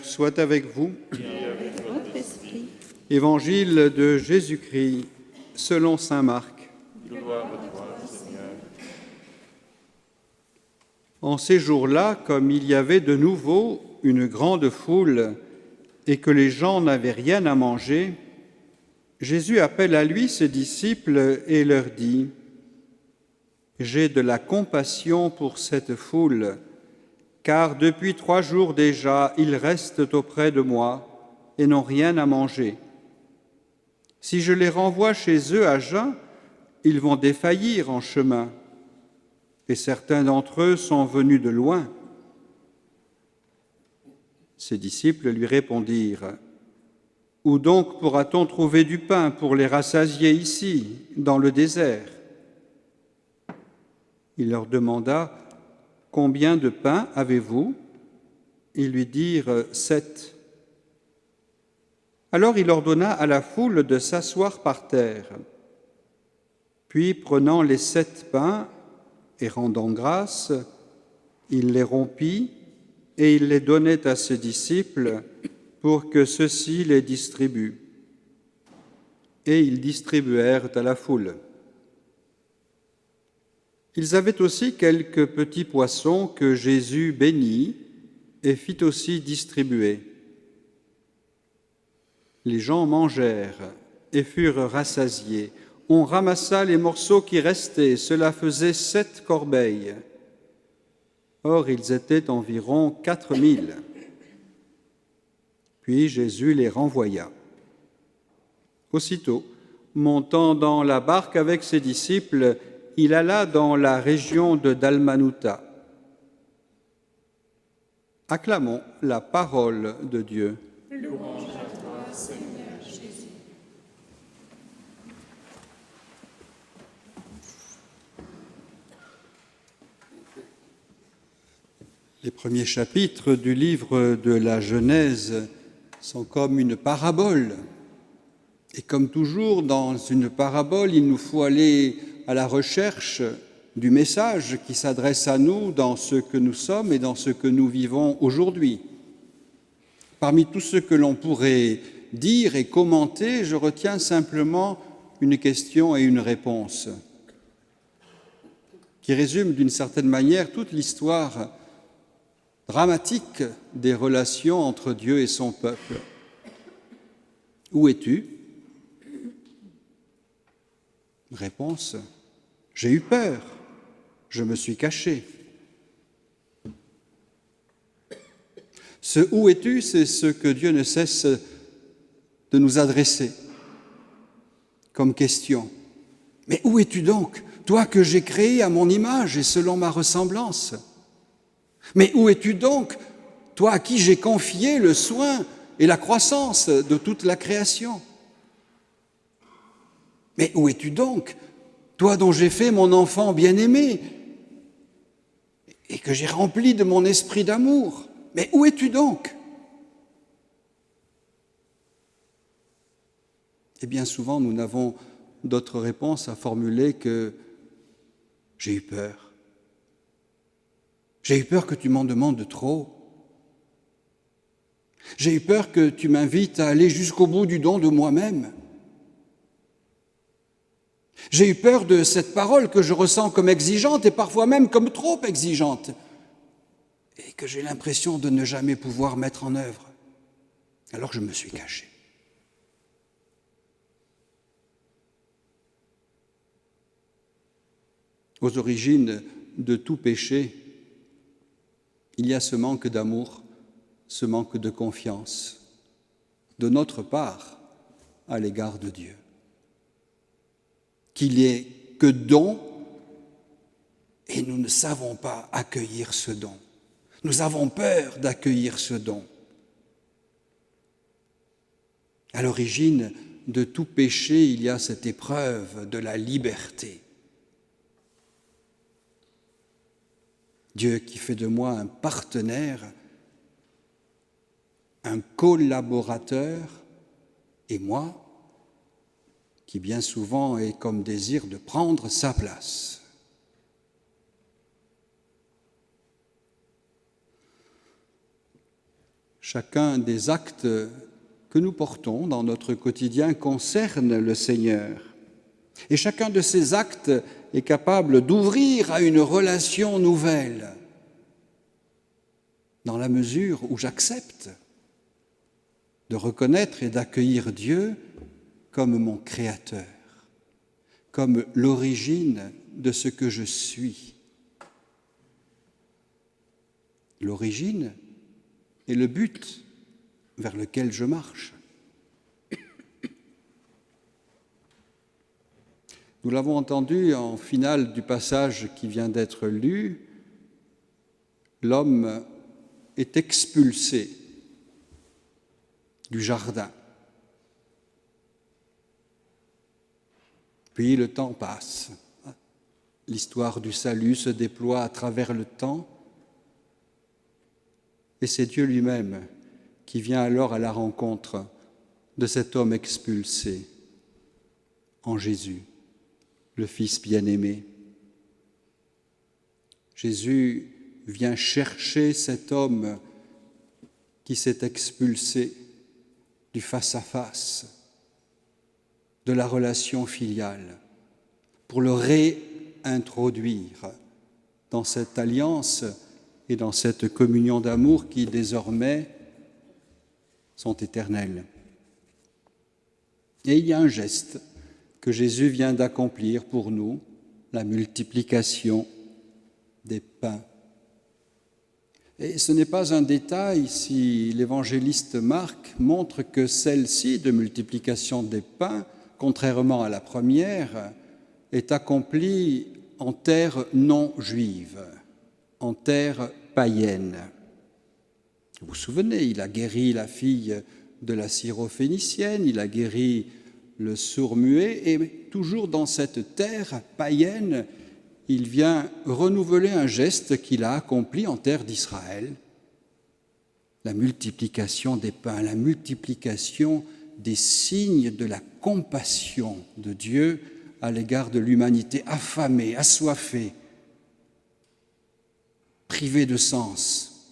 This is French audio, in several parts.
Soit avec vous. Votre esprit. Évangile de Jésus-Christ selon saint Marc. Gloire à toi, Seigneur. En ces jours-là, comme il y avait de nouveau une grande foule et que les gens n'avaient rien à manger, Jésus appelle à lui ses disciples et leur dit : « J'ai de la compassion pour cette foule, car depuis 3 jours déjà, ils restent auprès de moi et n'ont rien à manger. Si je les renvoie chez eux à jeun, ils vont défaillir en chemin, et certains d'entre eux sont venus de loin. » Ses disciples lui répondirent : « Où donc pourra-t-on trouver du pain pour les rassasier ici, dans le désert ?» Il leur demanda : « Combien de pain avez-vous » Ils lui dirent : « 7. » Alors il ordonna à la foule de s'asseoir par terre. Puis, prenant les 7 pains et rendant grâce, il les rompit et il les donnait à ses disciples pour que ceux-ci les distribuent. Et ils distribuèrent à la foule. Ils avaient aussi quelques petits poissons que Jésus bénit et fit aussi distribuer. Les gens mangèrent et furent rassasiés. On ramassa les morceaux qui restaient, cela faisait 7 corbeilles. Or, ils étaient environ 4000. Puis Jésus les renvoya. Aussitôt, montant dans la barque avec ses disciples, il alla dans la région de Dalmanutha. Acclamons la parole de Dieu. Louange à toi, Seigneur Jésus. Les premiers chapitres du livre de la Genèse sont comme une parabole. Et comme toujours, dans une parabole, il nous faut aller à la recherche du message qui s'adresse à nous dans ce que nous sommes et dans ce que nous vivons aujourd'hui. Parmi tout ce que l'on pourrait dire et commenter, je retiens simplement une question et une réponse qui résument d'une certaine manière toute l'histoire dramatique des relations entre Dieu et son peuple. Où es-tu ? Réponse : j'ai eu peur, je me suis caché. Ce « où es-tu » c'est ce que Dieu ne cesse de nous adresser comme question. Mais où es-tu donc, toi que j'ai créé à mon image et selon ma ressemblance ? Mais où es-tu donc, toi à qui j'ai confié le soin et la croissance de toute la création ? Mais où es-tu donc, toi dont j'ai fait mon enfant bien-aimé et que j'ai rempli de mon esprit d'amour ? Mais où es-tu donc ? Et bien souvent, nous n'avons d'autre réponse à formuler que « j'ai eu peur ». J'ai eu peur que tu m'en demandes trop. J'ai eu peur que tu m'invites à aller jusqu'au bout du don de moi-même. J'ai eu peur de cette parole que je ressens comme exigeante et parfois même comme trop exigeante et que j'ai l'impression de ne jamais pouvoir mettre en œuvre. Alors je me suis caché. Aux origines de tout péché, il y a ce manque d'amour, ce manque de confiance de notre part à l'égard de Dieu. Qu'il n'y ait que don et nous ne savons pas accueillir ce don. Nous avons peur d'accueillir ce don. À l'origine de tout péché, il y a cette épreuve de la liberté. Dieu qui fait de moi un partenaire, un collaborateur, et moi, qui bien souvent est comme désir de prendre sa place. Chacun des actes que nous portons dans notre quotidien concerne le Seigneur. Et chacun de ces actes est capable d'ouvrir à une relation nouvelle, dans la mesure où j'accepte de reconnaître et d'accueillir Dieu comme mon Créateur, comme l'origine de ce que je suis. L'origine est le but vers lequel je marche. Nous l'avons entendu en finale du passage qui vient d'être lu, l'homme est expulsé du jardin. Puis le temps passe. L'histoire du salut se déploie à travers le temps et c'est Dieu lui-même qui vient alors à la rencontre de cet homme expulsé en Jésus, le Fils bien-aimé. Jésus vient chercher cet homme qui s'est expulsé du face-à-face, de la relation filiale, pour le réintroduire dans cette alliance et dans cette communion d'amour qui désormais sont éternelles. Et il y a un geste que Jésus vient d'accomplir pour nous, la multiplication des pains. Et ce n'est pas un détail si l'évangéliste Marc montre que celle-ci de multiplication des pains, contrairement à la première, est accomplie en terre non juive, en terre païenne. Vous vous souvenez, il a guéri la fille de la syrophénicienne, il a guéri le sourd-muet, et toujours dans cette terre païenne, il vient renouveler un geste qu'il a accompli en terre d'Israël, la multiplication des pains, la multiplication des signes de la compassion de Dieu à l'égard de l'humanité affamée, assoiffée, privée de sens.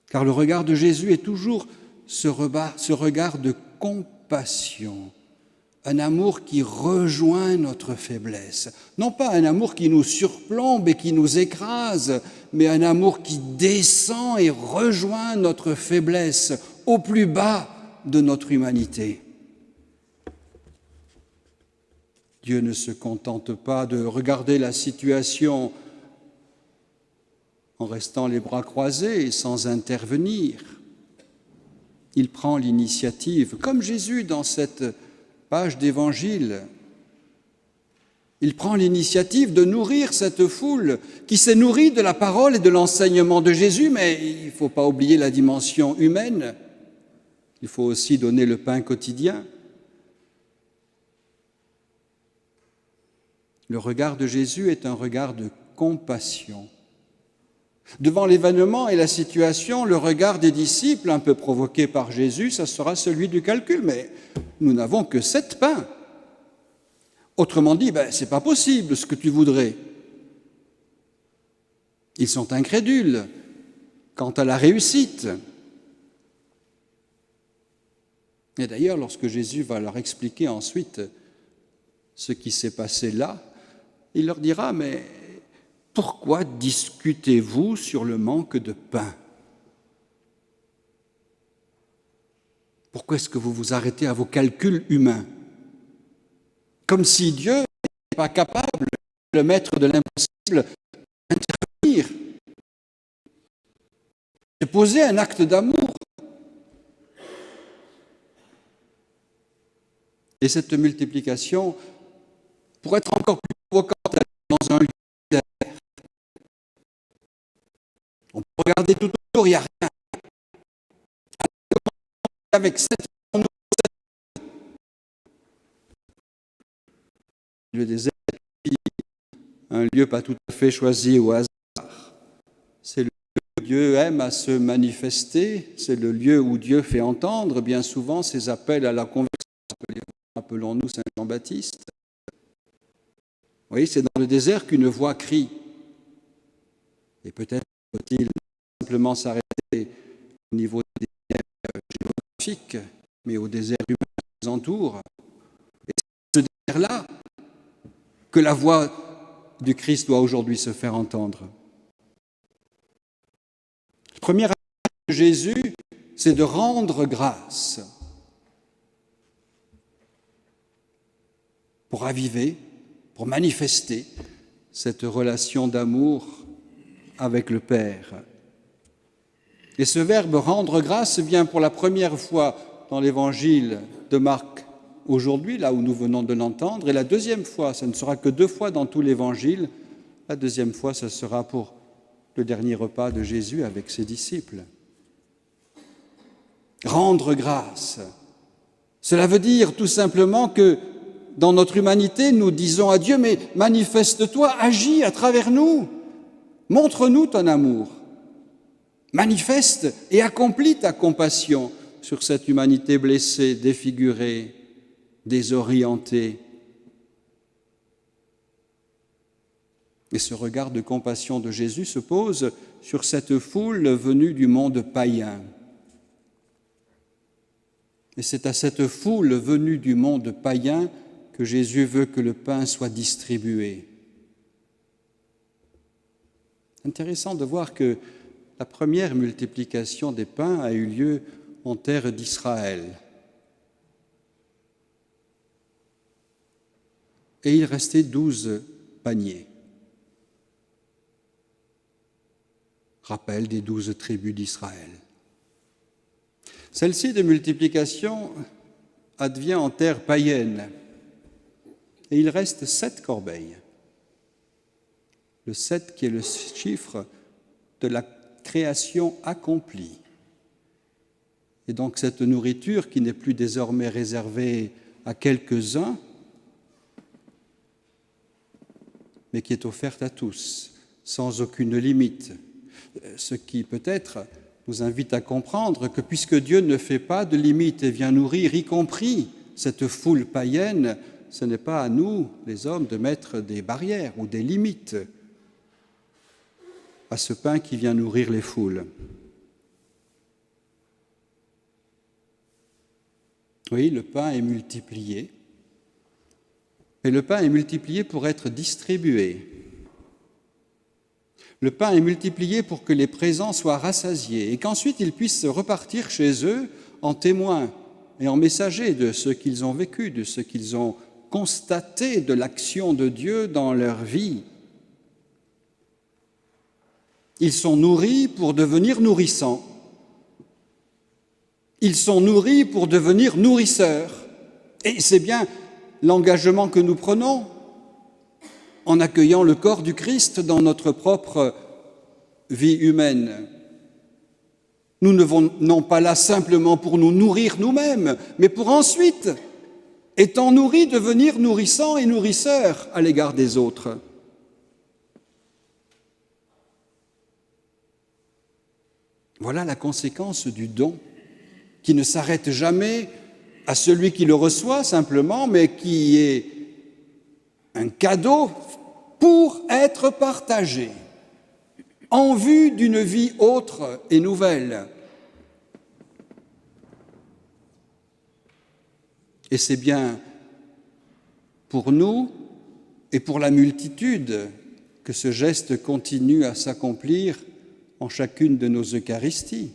Car le regard de Jésus est toujours ce regard de compassion, un amour qui rejoint notre faiblesse. Non pas un amour qui nous surplombe et qui nous écrase, mais un amour qui descend et rejoint notre faiblesse au plus bas de notre humanité. Dieu ne se contente pas de regarder la situation en restant les bras croisés et sans intervenir. Il prend l'initiative, comme Jésus dans cette page d'évangile. Il prend l'initiative de nourrir cette foule qui s'est nourrie de la parole et de l'enseignement de Jésus, mais il ne faut pas oublier la dimension humaine. Il faut aussi donner le pain quotidien. Le regard de Jésus est un regard de compassion. Devant l'événement et la situation, le regard des disciples, un peu provoqué par Jésus, ça sera celui du calcul. Mais nous n'avons que 7 pains. Autrement dit, ce n'est pas possible ce que tu voudrais. Ils sont incrédules quant à la réussite. Et d'ailleurs, lorsque Jésus va leur expliquer ensuite ce qui s'est passé là, il leur dira, mais pourquoi discutez-vous sur le manque de pain? Pourquoi est-ce que vous vous arrêtez à vos calculs humains? Comme si Dieu n'était pas capable, le maître de l'impossible, d'intervenir, de poser un acte d'amour. Et cette multiplication, pour être encore plus provocante, dans un lieu désert. On peut regarder tout autour, il n'y a rien. Avec 7 le désert, un lieu pas tout à fait choisi au hasard. C'est le lieu où Dieu aime à se manifester, c'est le lieu où Dieu fait entendre bien souvent ses appels à la conversion. Appelons-nous Saint Jean-Baptiste. Vous voyez, c'est dans le désert qu'une voix crie. Et peut-être faut-il simplement s'arrêter niveau des déserts géographiques, mais au désert humain qui nous entoure. Et c'est ce désert-là que la voix du Christ doit aujourd'hui se faire entendre. La première action de Jésus, c'est de rendre grâce pour raviver, pour manifester cette relation d'amour avec le Père. Et ce verbe « rendre grâce » vient pour la première fois dans l'évangile de Marc aujourd'hui, là où nous venons de l'entendre, et la deuxième fois, ça ne sera que 2 fois dans tout l'évangile, la deuxième fois, ce sera pour le dernier repas de Jésus avec ses disciples. Rendre grâce, cela veut dire tout simplement que dans notre humanité, nous disons à Dieu, mais manifeste-toi, agis à travers nous, montre-nous ton amour, manifeste et accomplis ta compassion sur cette humanité blessée, défigurée, désorientée. Et ce regard de compassion de Jésus se pose sur cette foule venue du monde païen. Et c'est à cette foule venue du monde païen que Jésus veut que le pain soit distribué. Intéressant de voir que la première multiplication des pains a eu lieu en terre d'Israël. Et il restait 12 paniers. Rappel des 12 tribus d'Israël. Celle-ci de multiplication advient en terre païenne. Et il reste 7 corbeilles. Le 7 qui est le chiffre de la création accomplie. Et donc cette nourriture qui n'est plus désormais réservée à quelques-uns, mais qui est offerte à tous, sans aucune limite. Ce qui peut-être nous invite à comprendre que puisque Dieu ne fait pas de limite et vient nourrir, y compris cette foule païenne, ce n'est pas à nous, les hommes, de mettre des barrières ou des limites à ce pain qui vient nourrir les foules. Oui, le pain est multiplié, mais le pain est multiplié pour être distribué. Le pain est multiplié pour que les présents soient rassasiés et qu'ensuite ils puissent repartir chez eux en témoins et en messagers de ce qu'ils ont vécu, de ce qu'ils ont constaté de l'action de Dieu dans leur vie. Ils sont nourris pour devenir nourrissants. Ils sont nourris pour devenir nourrisseurs. Et c'est bien l'engagement que nous prenons en accueillant le corps du Christ dans notre propre vie humaine. Nous ne venons pas là simplement pour nous nourrir nous-mêmes, mais pour ensuite, étant nourris, devenir nourrissants et nourrisseurs à l'égard des autres. Voilà la conséquence du don, qui ne s'arrête jamais à celui qui le reçoit simplement, mais qui est un cadeau pour être partagé en vue d'une vie autre et nouvelle. Et c'est bien pour nous et pour la multitude que ce geste continue à s'accomplir en chacune de nos Eucharisties.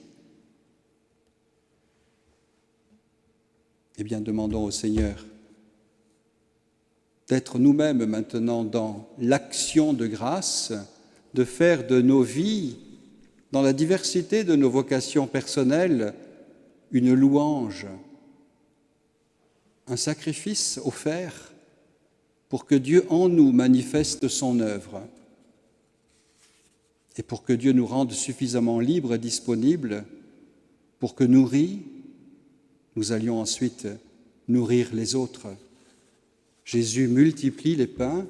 Eh bien, demandons au Seigneur d'être nous-mêmes maintenant dans l'action de grâce, de faire de nos vies, dans la diversité de nos vocations personnelles, une louange, un sacrifice offert pour que Dieu en nous manifeste son œuvre et pour que Dieu nous rende suffisamment libres et disponibles pour que nourris, nous allions ensuite nourrir les autres. Jésus multiplie les pains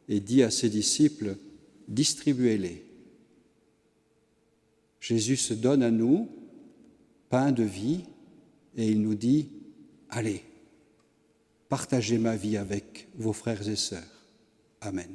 et dit à ses disciples, distribuez-les. Jésus se donne à nous, pain de vie, et il nous dit, allez, partagez ma vie avec vos frères et sœurs. Amen.